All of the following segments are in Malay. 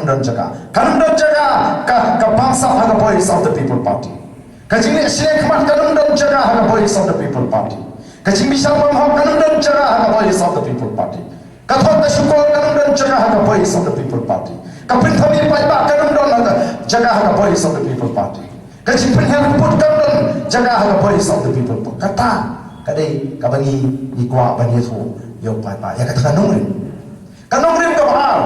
don jaga ka bangsa haga voice of the people party kajing ni Sheikh Ahmad kanun don jaga haga voice of the people party kajing Misal Mamhok kanun don jaga haga voice of the people party kathot syukur kanun don jaga haga voice of the people party kapin thami paiba kanun don jaga haga voice of the people party kajing penhel put kanun jaga haga voice of the people party kata kadai kabangi ikwa bani thu yo paiba ya kata kanung rim ka bahal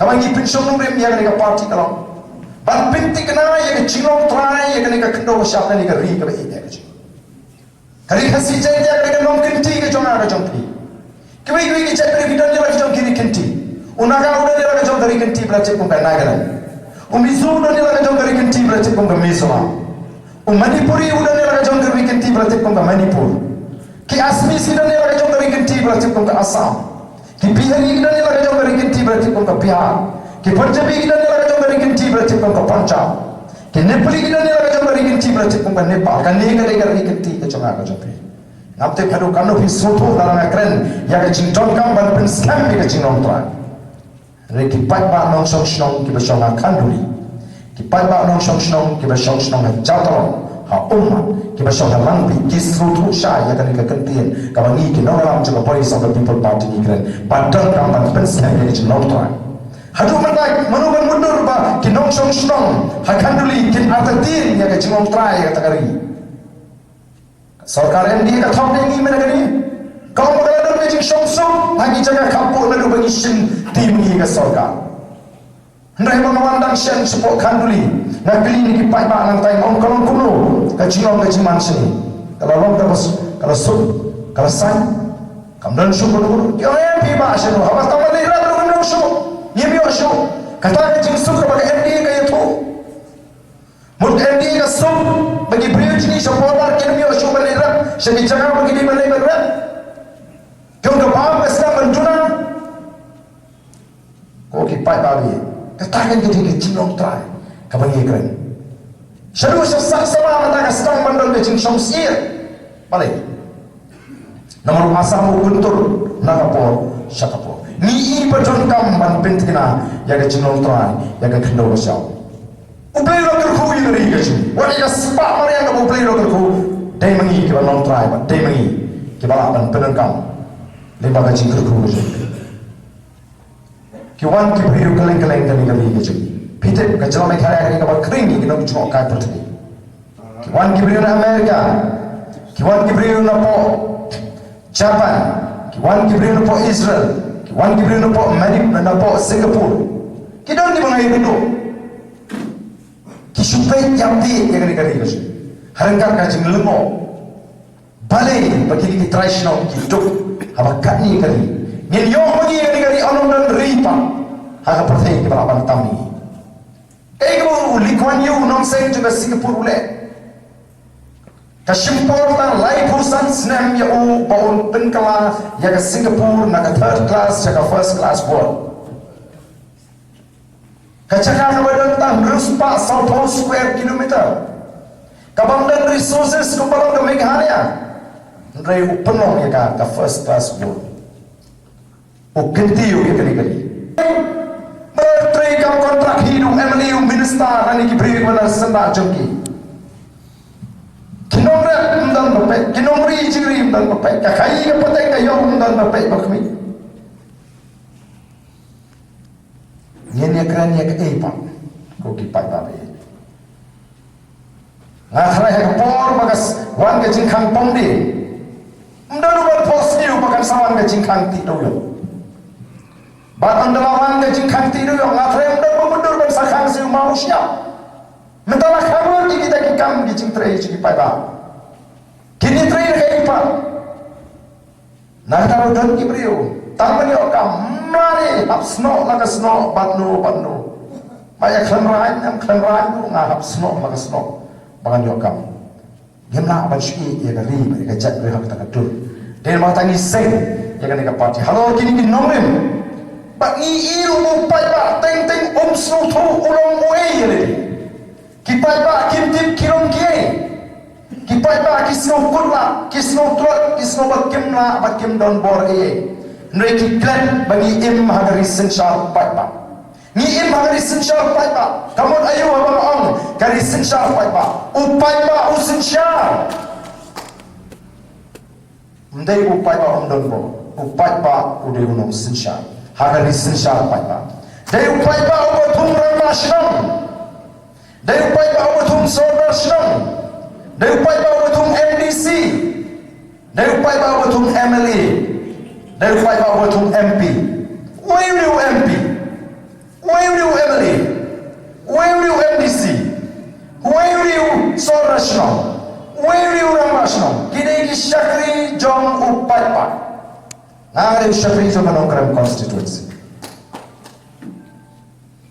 kabangi pension nung rim ya ka party kalau ban pinti kena ya ka chingong try ya ka kendo syap ni ka ri ka ba ide ka kari khasi jai ya ka nom kinti ka jonga ka jongpi kiwi ki chat ri bidan ya ka jong kini kinti unaga udah ya ka jong dari kinti bla cek pun na ka umizu udah ya ka jong dari kinti bla cek pun ka miswa Manipuri udah ya ka jong dari kinti bla cek pun ka Manipur ki asmi sidan ya ka jong dari kinti bla cek pun ka Assam ki bihari udah ya ka jong dari kinti bla cek pun ka Bihar ki Punjabi udah ya ka jong dari kinti bla cek pun ka Punjab ki Nepali udah ya ka jong dari kinti bla cek pun ka Nepal kan ni ka dari kinti ka jong ka jong Napte kadu kanu fi soto dalam ekran ya ka jing ton kam ban pin scam ka jing long try Reki pat ba nong song snong ki ba song kanduli ki pat ba nong song snong ki ba song snong ha jatong ha umma ki ba song langpi ki soto sha ya ka ni ka kentien ka ba ni ki nong lam jo voice of the people party ni kren padang kam ban pin scam ka jing long try hadu manai manuban mundur ba ki nong song snong ha kanduli ki atatin ya ka jing long try ka takari Sarkar MD ka thong ni mana gani kau mengalir ke jing song lagi jaga kampung lalu bagi sing tim ni ke sarkar hendai memandang shen support kanduli nak klinik ki pai ba nang tai mong kolong kuno ka jingong ka jiman sini kalau long terus kalau sub kalau san kamdan sub kuno yo MD ba shen habas tamal ni ra kuno sub ni mi sub kata ka jing sub ka bagi MD ka yato mut MD ka sub bagi bridge ni support bar ki mi sub ni ra segi jaga bagi di balai ber Kau bawa Islam menjuna, kau kipai babi, katakan kita ke Chinong try, kau bagi keren. Seru sesak sama mata Islam mandal ke Chin Shamsir, balik. Nomor asam guntur, nagapor, syakapor. Ni ibajon kam ban pentina, ya ke Chinong try, ya ke kendo bersau. Uplay lokal ku ini lagi kecu, wajah sepak mana yang kau uplay lokal ku, day mengi kita non try, day mengi kita ban penengkam. Lembaga jingkir kru je. Kiwan ki bhiru kaleng kani kali je. Pite ka jala me khaya kani ka kring ni no chok ka perthi. Kiwan ki bhiru na Amerika. Kiwan ki bhiru na po Japan. Kiwan ki bhiru na po Israel. Kiwan ki bhiru na po na po Singapore. Kidon ni bangai bido. Ki supai yamti kani je. Harangka ka jing lemo. Bale bagi ki traditional ki duk habakat ni kali ngin yo bagi kali anom dan ripa haga perthai ke balapan tami ego Lee Kuan Yew nong seng juga Singapore ule kasimpor tan lai pusan snam ya u baun penkala ya ke Singapore na ke third class ya ke first class board kacakan badan tan ruspa South square kilometer kabamdan resources kumpalang ke Meghalaya Rai penuh ya ka first class board. Ganti yo ya kali. Bertrai kam kontrak hidup MLU minister ani ki beri mana senda jongki. Kinongre undan bape, kinongri jiri undan bape, ka kai ka patai ka yo undan bape bakmi. Nyenya kran ya ka eipa. Ko ki pai bape. Ngathra ha por bagas wan ke jingkhang pongdi. Mdalu ban positif bahkan sawan ke jingkang tido yo. Bahkan dalawan ke jingkang tido yo ngatre mdalu mundur ban sakhang siu manusia. Mentala kamu di kita kikam di jing trai jing pai ba. Kini trai ke ipa. Nah tahu dan kibrio. Taman yo kam mari hap sno laga sno batnu. Maya klemrai ngahap sno laga sno. Bahkan yo kam. Gemna ban shi ya gari ba ka jat re hak ta tur den ma tangi seng ya kan ka party halo kini ki nomrem ba ni iru mo pai ba teng so tho ulong mo e ki pai ba kim tip kirong ki pai ba ki sno kurla ki sno trot ki sno ba kim don bor e nre ki klan ba ni im ha gari sen sha pai ba Ni im hari sensyar pai ba. Kamu ayu abang ong kari sensyar pai ba. Upai ba usensyar. Mendai upai ba om don bo. Upai ba ude unong sensyar. Hari sensyar pai ba. Dai upai ba obatung rama shnam. Dai upai ba obatung sodar shnam. Dai upai ba obatung MDC. Dai upai ba obatung MLA. Dai upai ba obatung MP. Where you MP? Where you MLA? Where you MDC? Where you Sorashno? Where you Ramashno? Kini ki Shakri Jong Upai pa. Ngari Shakri Jong Anongkram constituency.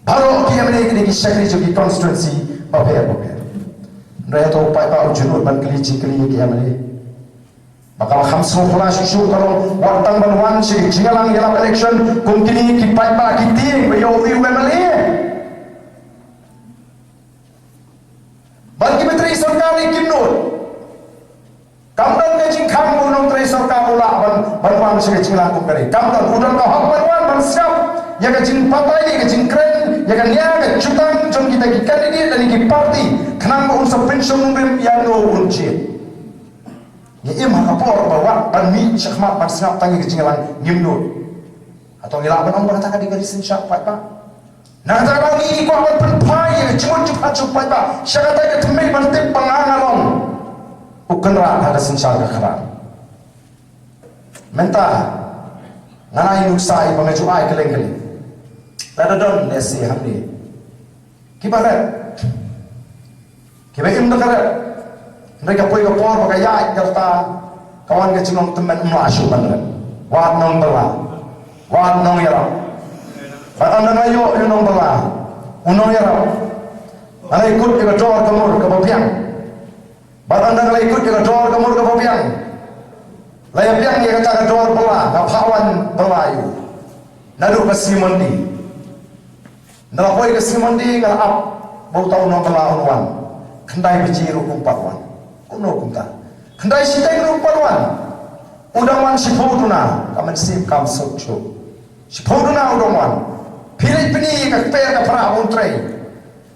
Baro ki MLA kini ki Shakri Jong ki constituency babher. Naya to Upai pa ujunur ban kili cikli ki MLA. Bakal hamsu flash issue kalau wartang banwan si jingalang dalam election kini kipai pa kiting bayo UMLA bagi menteri sarkar kinur kamdan ke jingkang unong menteri sarkar ula banwan si jingalang kari kamdan udang ka hak banwan ban siap ya ke jing papai ke jing kren ya kan ya ke jutang jong kita ki kandidat dan ki parti kenang mo unsur pensiun ngem ya no unci. Ya imah kapor bawa panmi syakmat parsngap tangi kejingalan ngimnut atau ngilak ban ong kata di garis syak pai pa na ta ba ni ko ban penpai cuma cup pai pa syakata ke temai ban tip pangangalong bukan ra ada sensyak khara menta nganai nuksai pangaju ai keleng-keleng lada don lesi hamni kibarat kibai imdakarat mereka poi ke por pakai yai kerta kawan ke cingong temen melasu bandren wat nong bela wat nong yara anda ngayo nong bela unong yara anda ikut ke dor kamur ke bapiang anda kalau ikut ke dor kamur ke bapiang layap piang dia kata ke dor bela ngapawan belayu nadu ke Simondi nala poi ke Simondi ngala ap bau tau nong bela unwan kendai bijiru kumpatwan uno kumta kendai siteng rupawan udangwan sipoduna kamen sip kam sokcho sipoduna udangwan pilih pini ka per ka para untrei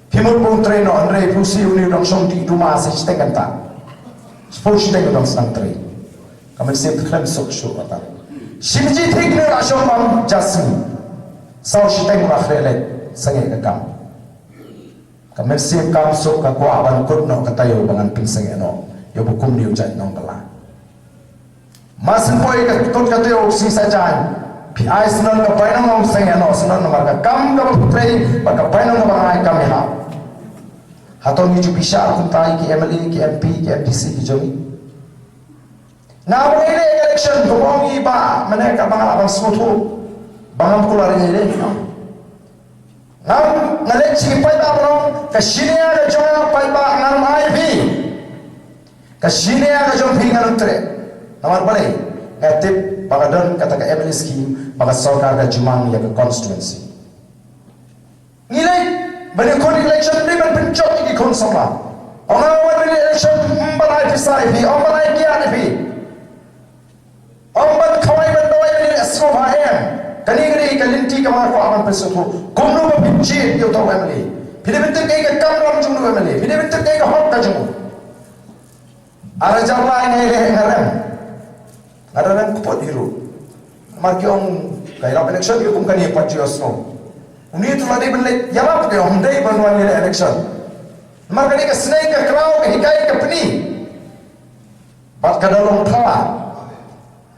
timur untrei no andre pusi uni udang sonti duma se siteng kanta sipod siteng udang santrei kamen sip klem sokcho ata simji thikne ashom bam jasmi sau siteng rakhrele sange ka kam kamen sip kam sok ka kwa ban kut no katayo bangan pinseng eno yo bukum ni ujan nong bela masin poi ka tot katayo si sajan pi ai sunan ka painang nong seng eno sunan nomor ka kam ka putrei ka painang ka bangai kam ha haton ni ju bisa kuntai ki MLA ki MP ki MDC ki jomi na mo ile election bongi ba mane ka bangal abang sutu bangal kulari ile ngam ngalek chi pai ba bro ka shinia da jong pai ba ngam ai bi ka shinia da jong phi ngam tre namar bale etip pagadon kata ka MLA scheme paga sarkar ka jumang ya ka constituency ngilai bani kon election ni ban pencok ki kon sama ona wan election balai pisai bi on balai kian bi on ban khawai ban doi ni asro bhaem kani kalinti kama ko aman pesoto komno ba pinche yo to MLA phide bitte kai ka kam ram jung MLA phide bitte kai ka hot ka jung ara jawla ngai le ngaran ko podiru mar ki ong kai rap election yo kum kani pat jo so uni to lade benle yarap ke hum dei banwan ni election mar kani ka snake ka kraw ka hikai ka pni bat ka dalong thala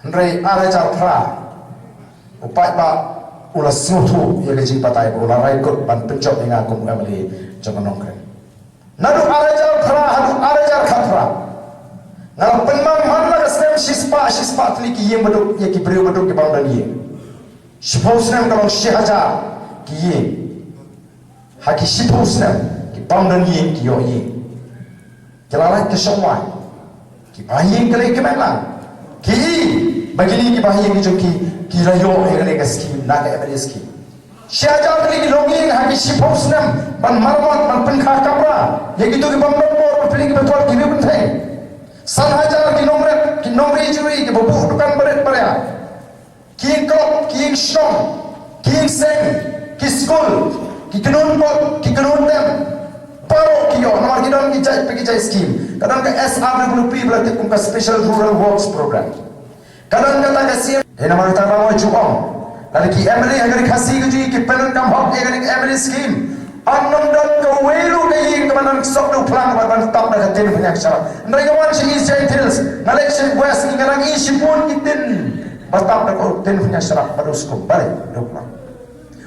ndrei ara jaw thra upai ba ula sutu ya ke patai ula rai kot ban pencok inga kum MLA jangan nongkre nadu arajar khra hadu arajar khatra ngal penmam hanla kasem shispa tli ki yem baduk ye ki breu baduk ki bangdan ye shiposnem kalong shihaja ki ye haki shiposnem ki bangdan ye ki yo ye kelala ke semua ki bayi kele ke memang ki begini ki bayi ki joki ki rayo egale ka scheme na ka MLA scheme shihaja tli ki longi haki shiposnem ban marmat ban penkha kapra ye gitu ki bangdan por pili ki betul ki be thai san hajar ki nomre juri ki babu dukan beret parya ki kop ki shom ki seng ki school, ki kanun pot, ki kanun tem. Paro kiyo, nomor kita pergi jai scheme. Kadang ke SRWP berarti kumka Special Rural Works Program. Kadang kata kasih, nomor kita bawa juang. Lalu ki Emily agar kasih kerja ki penun kam hok agar ki Emily scheme. Anam dan kewelu kayi kemanan sok du pelang badan tak dah katin banyak cara. Mereka wan si East Hills, Malaysia West ni kadang isi pun kitin. Batap dah kau tin banyak cara baru skum balik du pelang.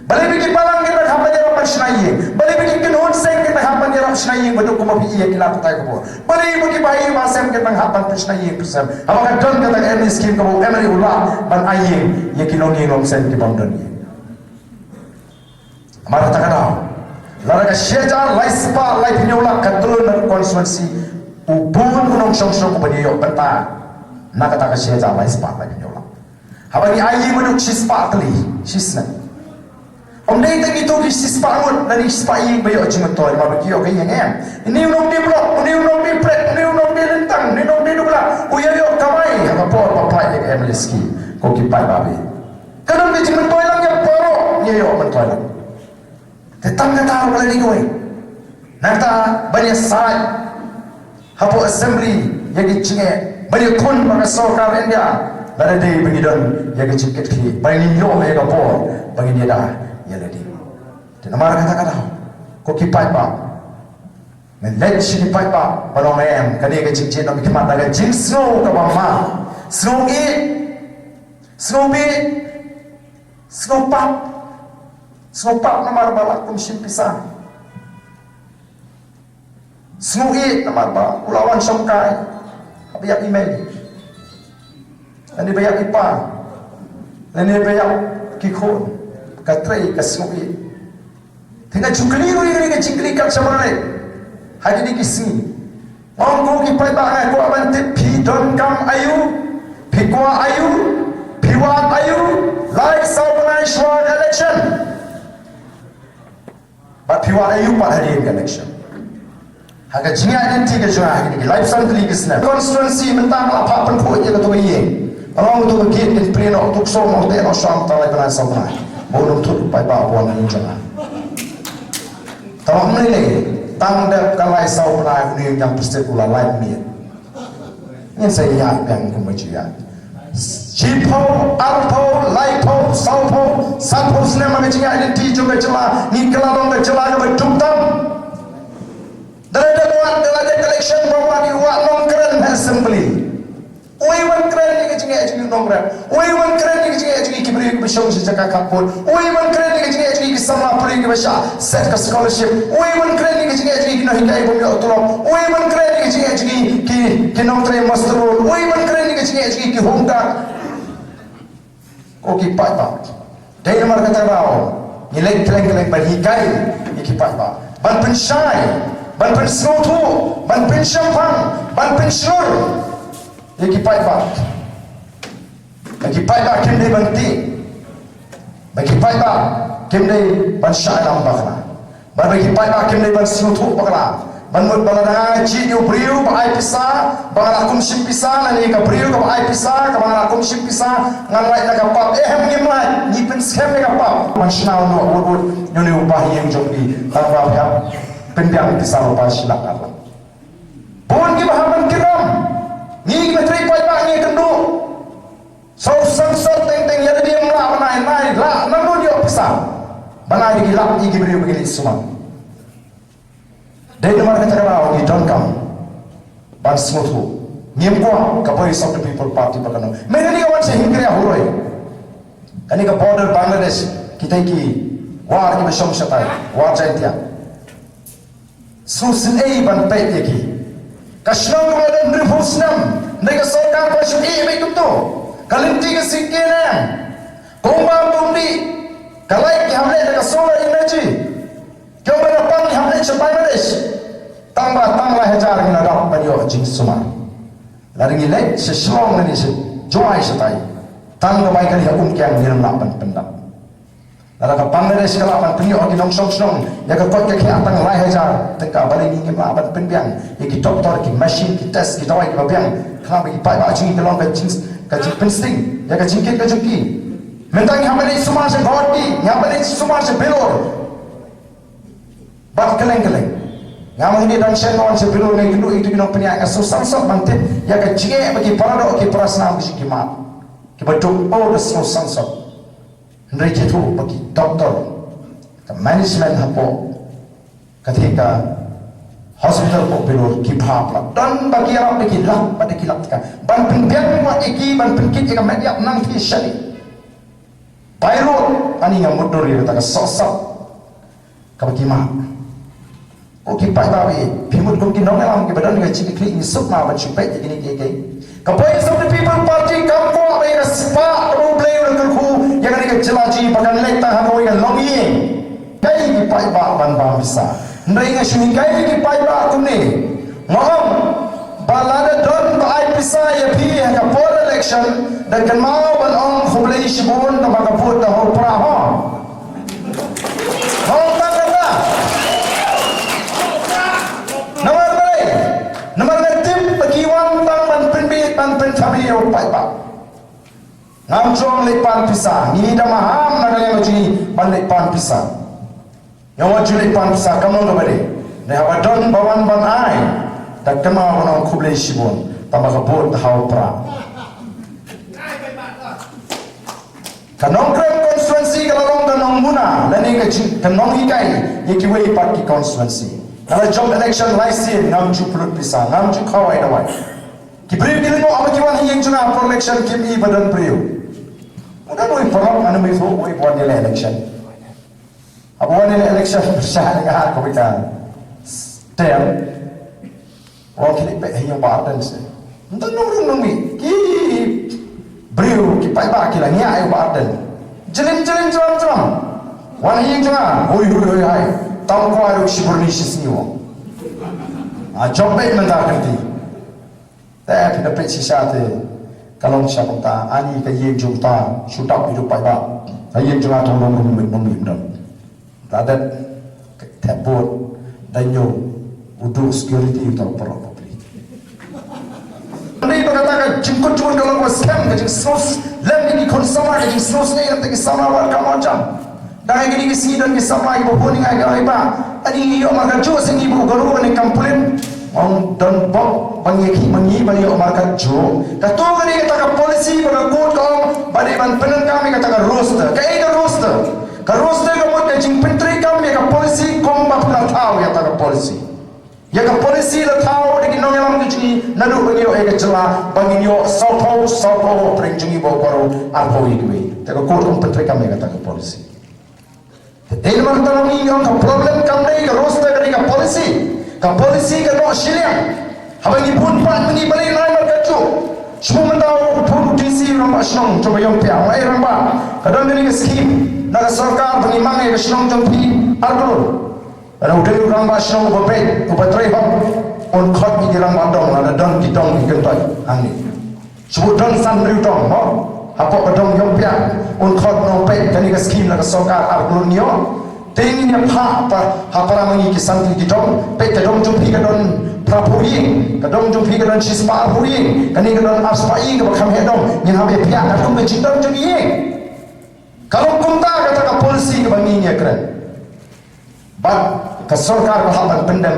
Balik bikin palang kita hampa dia rapat senaying. Balik bikin kenun seng kita hampa dia rapat senaying betul kuma iya kita kutai kubo. Balik bikin bayi masam kita hampa senaying persem. Apakah don kata Emily scheme kubo Emily ulah ban aying ye kilongi nom sen ki bondon ye. Amar kata kau. Lara ka syejar lai spa lai pinyola katulun dan konsumensi ubun kunong syong-syong kubaniyo benta nak kata ka syejar lai spa lai pinyola habagi ayi menuk si spa kali sisna omdei tangi to ki si spa ngut nani spa yi bayo jimetoy mabakiyo kay yang ini unong di blok ini unong di prek ini unong di lentang ini unong di dubla uyayo kamai apa por papai ye emleski ko ki pai babe kadang di jimetoy lang ya poro yayo mentoy lang tetang kata kalau ni gue, nata banyak saat, hapo assembly yang dicinge, banyak kun pada sokar India, lalu dia begidon yang dicingket ki, banyak nyo yang kapor, bagi dia dah, ya lady. Dan amar kata kau kipai pak, menlet si kipai pak, balong em, kani yang dicingket nak bikin mata jing snow kapal ma, snow e, snow b, snow pak. Snopak namar balak kumsim pisang. Snuit namar balak ulawan songkai. Abiyak email. Ini bayak ipa. Ini bayak kikon. Katray ka snuit. Tinggal jungkli ko ini ka jingkli kat samalay. Hari ni kisni. Monggo kipai ba ko abante pi don kam ayu. Pikwa ayu. Piwat ayu. Like Southern Shore election. But piwa ayu pat hari election. Haga jinga identity ke jua hari ni life cycle ke snap. Constituency mentang apa pun pun je ketua ye. Orang tu ke in play no tu so mo de no sham ta lai bana samna. Bonum tu pai ba wan ni jana. Tamam ni tang de kalai sau na ni yang pasti pula lai mi. Ni saya ya yang kemudian. Jipo, Alpo, Laipo, Saupo, Sampo sinema ke jinga identity juga celah. Ni keladong ke celah ke betumtam. Dari buat dari collection bawa di buat nongkran assembly. Uiwan keren ni ke jinga jinga nongkran. Uiwan keren ni ke jinga jinga kibri ke besong sejak kapur. Uiwan keren ni ke jinga jinga sama puri ke besar set ke scholarship. Uiwan keren ni ke jinga jinga kena hikai bumi otolong. Uiwan keren ni ke jinga jinga ki nongkran master. Uiwan keren ni ke jinga jinga ki honda. Oki pai ba. Dai nomor kata bau. Nilai keleng-keleng berhikai ikipai ba. Ban pensyai, ban pensnotu, ban pensyampang, ban pensyur. Ikipai ba. Ikipai ba kim dai banti. Ikipai ba kim dai ban syai lam bakna. Ban ikipai ba kim dai ban snotu bakla. Banmut baladang ci yu priu ba ai pisa bangala kum sim pisa nani ka priu ka ai pisa ka bangala kum sim pisa ngalai na ka pap hem ngimai ni pen scam ka pap masnau no wud nyoni ubah yang jombi tanpa ya pendiam pisa ba silak ala bon ki bahaman kiram ni metri pai ba ni kendu so sangsat teng teng ya dia mla nai la nanu dia pisa banai di lak ni ki priu begini semua. Dari nomor kata kalau di Donkam, ban smutu, nyemkuah kapoi South People Party pakano. Mereka ni kawan sehingga ya huroi. Kani ke border Bangladesh kita ki war ni besom setai, war jantia. Susun ban pet ki. Kasnam kemudian berfusnam, mereka sorkan pasuk baik itu. Kalinti ke sikena, kumbang bumdi, kalai ki hamle mereka solar energy. Kau berapa ni hamle cepai Bangladesh? Tambah hajar kita dapat banyak jenis semua. Lari gilek sesuatu ni se jual setai. Tang kebaikan dia kian dalam lapan pendap. Lalu ke Bangladesh kalau lapan penyu lagi nong. Ya ke kau kian tang lai hajar. Tengkap balik ni lapan penbiang. Ya ki doktor, ki mesin, ki tes, ki dawai, ki babiang. Kalau bagi pai baju ni kalau ke jenis pensting. Ya ke jingkit ke juki. mentang hamani semua segoti hamani semua sebelur bat keleng-keleng ngamang ini dan sengon sebelur ni dulu itu binong penyak susah sok mantep ya kecil bagi parado ke prasna bisi kimat kibatuk all the susah sok hendai itu bagi doktor ke management hapo ketika hospital po belur kipap lah dan bagi orang bagi lak pada kilap kan ban penbiak mak iki ban penkit ika mediap nang ti syari Pairut ani yang mundur dia kata sok-sok kau gimana? Okey pai babi, pimut kau kinong alam ke badan dengan cik klik ni semua macam baik jadi ni kek. Kau Voice of the People Party kau kau ada sepak kau boleh orang ku yang ada jelaji bagan lekta kau yang longi. Kai ki pai ba ban ba bisa. Ndai nga shuni kai ki pai ba ku ni. Ngom balada don ba ai bisa ya pi ka for election dan kan mau ban ong khublei shibun ta ba ka put ta ho pra ho. Ho ta ka Nomor tim bagi wang tang ban penbit ban pencabi yo pai ba. Ngam jong lepan pisah ni dah maham nak yang macam ban lepan pisah. Yang wajib lepan pisah kamu tu beri. Dah abadon bawan ban ai. Tak kemau orang kublai shibun tambah kabut hau pra. Kanong krem konstituensi kalau long kanong muna, lani kecil kanong ikai ikiwei parti konstituensi. Kalau job election license ngam ju pulut pisang, ngam ju kawai dawai. Kibri kini mo apa kiwan hiyeng juna for election kimi badan priu. Mudah noi perang anu mifu oi buat nilai election. Abuan nilai election bersah dengan hak kebitan. Tem. Orang kini pek hiyeng badan se. Entah nurung mi. Ki priu ki pai ba ki la nya ai badan. Jelim jeram. Wan hiyeng juna oi hai. Tahu kau ada sibuk ni sisniwa. Jombai mendak kerti. Tapi dapat sisa tu kalau siapa tak ani kaya jumpa sudah hidup baik. Kaya jumpa tolong nombim dong. Ada tepur danyo untuk security itu perlu beli. Ini berkatakan jengkut kalau kau scam kecik sos lagi di konsumer kecik sos ni yang tak sama warga macam. Dahil gini kisi dan kisama ibu pun ni agak iba. Adi yo marga jo sing ibu garu ni kampulen. Ong don bok bangi mangi bali yo marga jo. Katu gani kata ka polisi baga court ko bali ban penan kami kata ka roster. Ka ida roster. Ka roster ko mo jing pentri kami ka polisi kom ba pula tau ya ta ka polisi. Ya ka polisi la tau de kinong yalam kici nadu bangi yo ega jela bangi yo sopo pring jingi bo baru arpo igwe. Ta ka court kom pentri kami kata ka polisi. Dahil magtanong ninyo ang problem kamay ka roster ka polisi ka no siliang habang ipunpan mangibalay na magkatso sumumataw puro DC ramba asyong chubayong piang ay ramba kadang gani ka scheme nagasarka pangimangay ka asyong jompi argulol kada uday ramba asyong gopet upatray hap on khot ni ramba dong ada don kitong ikentoy angin subut don san riutong mo hapo kadang yung piang on khot no pet kani ka scheme nagasarka argulol niyo Tengin yang hapara mangi kisan ti kitong pe kadong jumpi kadon prapuing kadong jumpi kadon sispa puing kani kadon aspai ke bakam hedong nyin habe pia kadong ke cindong jumi kalau kumta kata ka polisi ke banginya keren ban ka sarkar bahaban pendem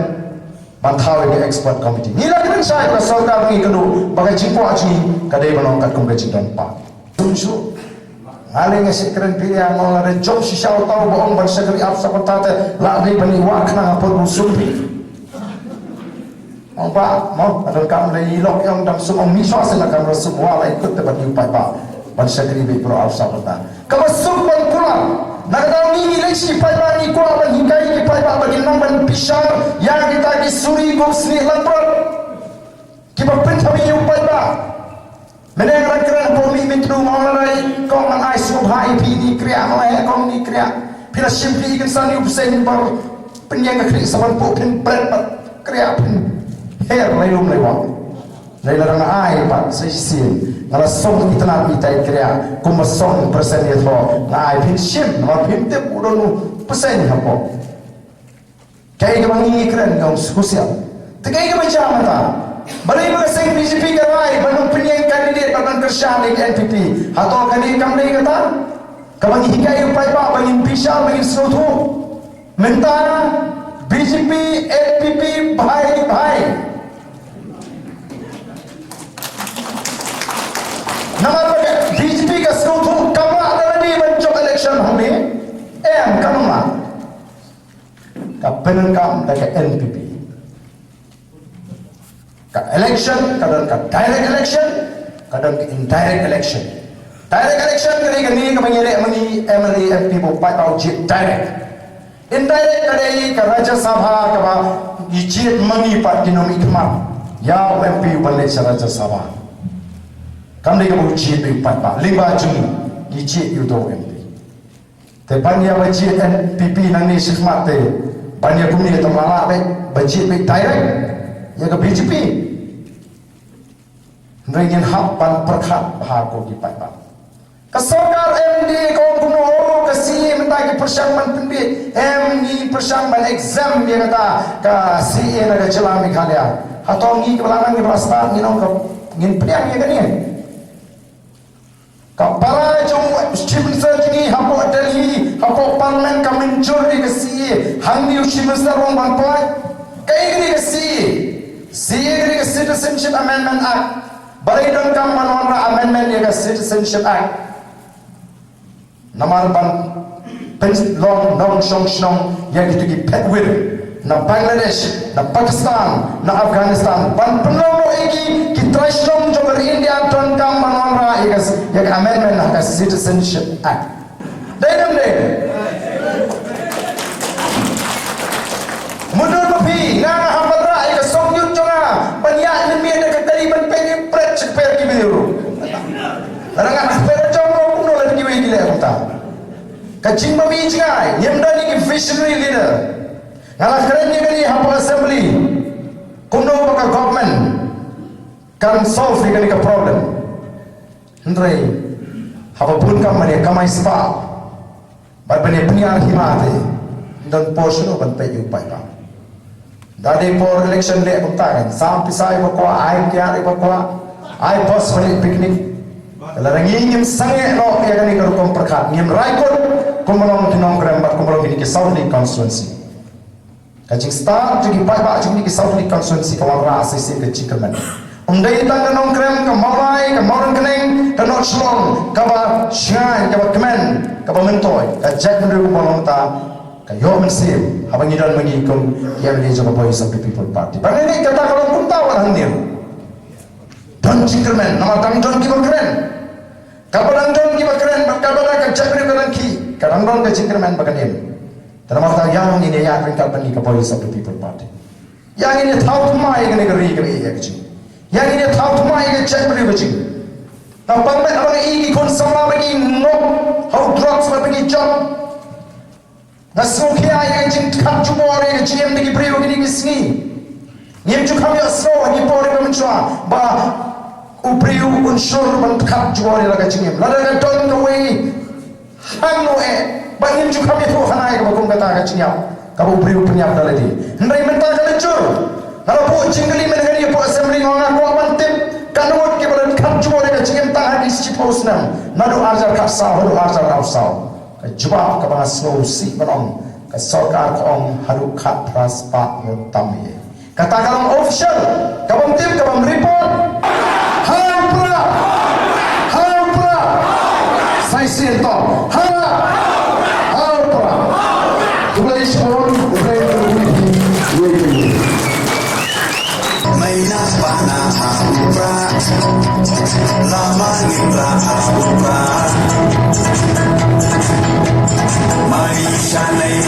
ban thawe ke expert committee ni lagi ben sai ka sarkar bangi kadu bagai cimpo aji kadai banong kat kum ke cindong pa sunsu Aling ngasih keren pilih yang mau ada job si siapa tahu bohong bersegeri apa kata lagi peniwak nak apa musuhi. Apa mau ada kamu dari lok yang dalam semua misal silakan semua lah ikut tempat nyupai pak bersegeri bipro apa kata. Kalau semua pulang nak tahu ni lagi pai ni kau apa hinggai ni pai bagi nampan pisar yang kita disuri gups ni lampar kita pentami nyupai pak. Meneng keren pomi mitru maulai kong ang ai subhai pini kriya malai kong ni kriya pila simply ikan sani upsen par penyang kri saban po pin pret kriya pin hair lailum lewat lailarang ai pat seisin ngala song kita nak mitai kriya kumasong persen ya tho ngai pin sim nama pin te udonu persen hapo kai ke bangi keren ngau sosial tegai ke macam mata Balai mengasih BJP kerai, banung penyeng kandidat badan kerja di NPP. Atau kali kamdai kata, Kabang hikai upai ba bangin pisau bangin selutu. Mentara BJP, NPP, bahai. Nama BJP ka selutu kamu ada di mencok election hami. Kamu mah. Penengkam dari NPP. Election, kadang direct election, kadang indirect election. Direct election kadang ni kemengelak mengi MLA MP bupai tau jit direct. Indirect kadang Raja Sabha kaba jit mengi pat dinomi kemat. Ya MP balik Raja Sabha. Kami kamu jit bupai pat lima juni jit yudo MP. Tepan ya jit NPP nang ni sifmat te. Banyak bumi itu malah bajit direct ya ke BJP. Ringin hapan perkat bahago di Paipa. Kesokar MD kau kuno kasi mentagi persyangman pembi MD persyangman exam dia kata ke CA naga celami kalian. Atau ngi kebelangan ngi belastar ngi nong ngin pediang ya kan ni. Kapara jom Stephen Sergini hapo Delhi hapo parlimen kamenjur di kesi hangni Stephen Serong bangkoi kai ni kesi ni ke Citizenship Amendment Act balai dong kam manonra amendment ni ke Citizenship Act namar ban pen long nong shong shong yang itu ki petwil na Bangladesh na Pakistan na Afghanistan ban penolong igi ki trashong jogar India don kam manonra yang amendment na ke Citizenship Act dai dong dai mundur lebih ngana hambatra ika songyut jonga banyak nemi ada ketari ban pengi pret seper ki biru larang seper jongo kuno lagi kiwe gile kota kacing mami jingai nyemdani ki visionary leader ngala keren ni kali hapa assembly kuno baka government kan solve ni ka problem ndrei hapa pun kam mani kamai spa barbane punya himate dan portion ban pe upai pa Dadi por election le buntakan sampai saya bakwa ai kya bakwa ai pos balik piknik kalau ngingin sange no ya kan ikut kom perkat ngim raikon kumolong kinong krembat kumolong ini ke Saudi constituency kajing start jadi pai jadi ke Saudi constituency kawan rasa sih ke Cikerman umdai tang nong krem ke Malai ke Morang Keneng ke North Slong ke ba Shanghai ke ba Kemen ke ba Mentoy ke Jack menurut kumolong ta kayo mensir habang idan mengikum yang ini juga voice of the people party bang ini kata kalau pun tahu orang dia Don Cikerman nama tang Don kiba keren kapan Don kiba keren kapan akan cakri keren ki kadang Don ke Cikerman bagan ini dan nama tang yang ini ya akan kapan ke voice of the people party yang ini tahu mai ke negeri ke iya kecil yang ini tahu mai ke cakri kecil tampang met abang ini kon sama bagi no how drugs bagi job Nasukia yang jing kat jumor yang jing bagi beriu gini kisni. Nim juga kami asro ni pori pemencua ba ubriu unsur ban kat jumor yang lagi jing. Lalu kan don kawai hanu ba nim juga kami tu hanai ke bakum kata kat jing. Kamu ubriu penyap daladi. Hendai mentah kalecur. Kalau po jingli menegani po assembly nganga ko mantip kanut ke badan kat jumor yang jing tahan di sipos nam. Nadu arjar kapsa, nadu arjar kapsa. Jawab kepada solusi menong ke sarkar kong harukat praspa ngutami kata kalau official kabam tim kabam report hampra saya siento hampra tulai shon tulai mainas pana hampra lama ngipra hampra Maisha nahi